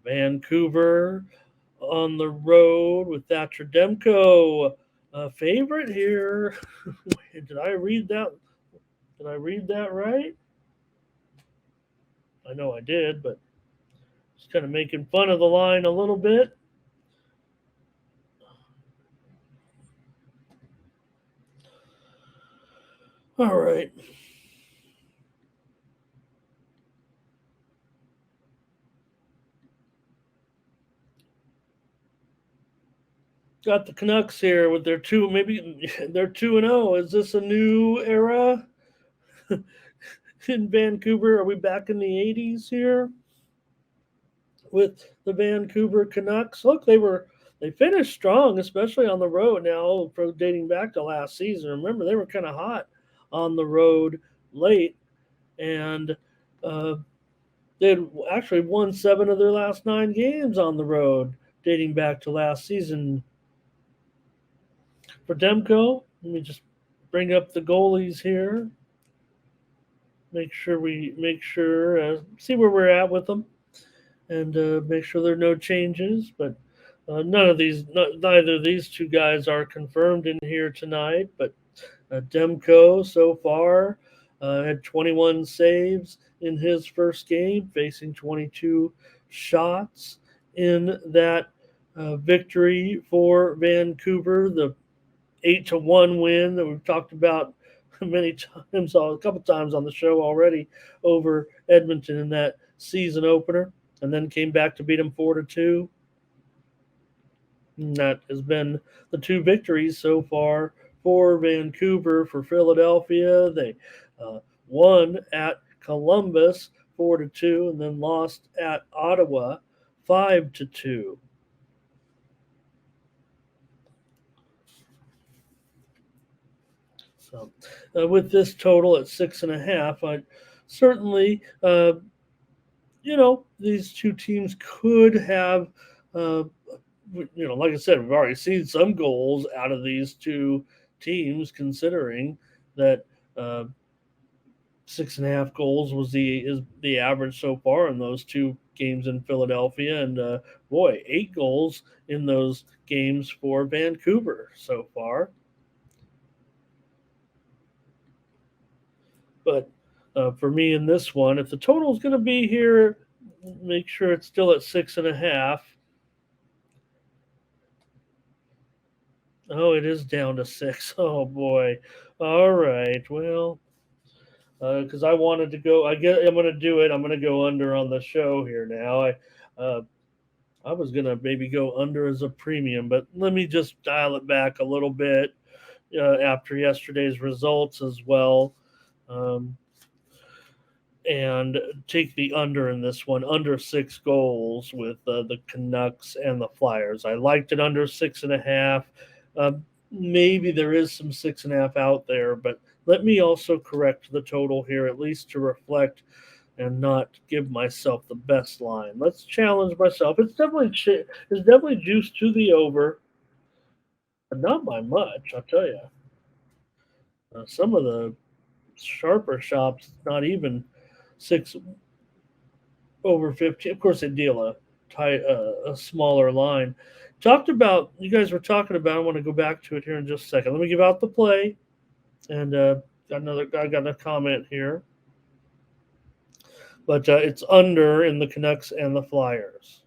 Vancouver on the road with Thatcher Demko. Favorite here. Did I read that? Did I read that right? I know I did, but just kind of making fun of the line a little bit. All right. Got the Canucks here with their two, maybe they're 2-0. Is this a new era in Vancouver? Are we back in the 80s here with the Vancouver Canucks? Look, they finished strong, especially on the road now, dating back to last season. Remember, they were kind of hot on the road late, and uh, they had actually won 7 of their last 9 games on the road, dating back to last season. For Demko, let me just bring up the goalies here. Make sure see where we're at with them, and make sure there are no changes. But neither of these two guys are confirmed in here tonight. But Demko so far had 21 saves in his first game, facing 22 shots in that victory for Vancouver. The 8-1 win that we've talked about many times, a couple times on the show already, over Edmonton in that season opener, and then came back to beat them 4-2. And that has been the 2 victories so far for Vancouver. For Philadelphia, they won at Columbus 4-2, and then lost at Ottawa 5-2. So, with this total at 6.5, I certainly, these two teams could have, like I said, we've already seen some goals out of these two teams, considering that 6.5 goals is the average so far in those 2 games in Philadelphia, and 8 goals in those games for Vancouver so far. But for me in this one, if the total is going to be here, make sure it's still at 6.5. Oh, it is down to 6. Oh boy. All right. Well, because I wanted to go, I guess I'm going to do it. I'm going to go under on the show here now. I was going to maybe go under as a premium, but let me just dial it back a little bit after yesterday's results as well. And take the under in this one, under 6 goals with the Canucks and the Flyers. I liked it under 6.5. Maybe there is some 6.5 out there, but let me also correct the total here, at least to reflect and not give myself the best line. Let's challenge myself. It's definitely juiced to the over, but not by much, I'll tell you. Some of the sharper shops, not even 6 over 50. Of course, they deal a smaller line. You guys were talking about, I want to go back to it here in just a second. Let me give out the play. And I got a comment here. But it's under in the Canucks and the Flyers.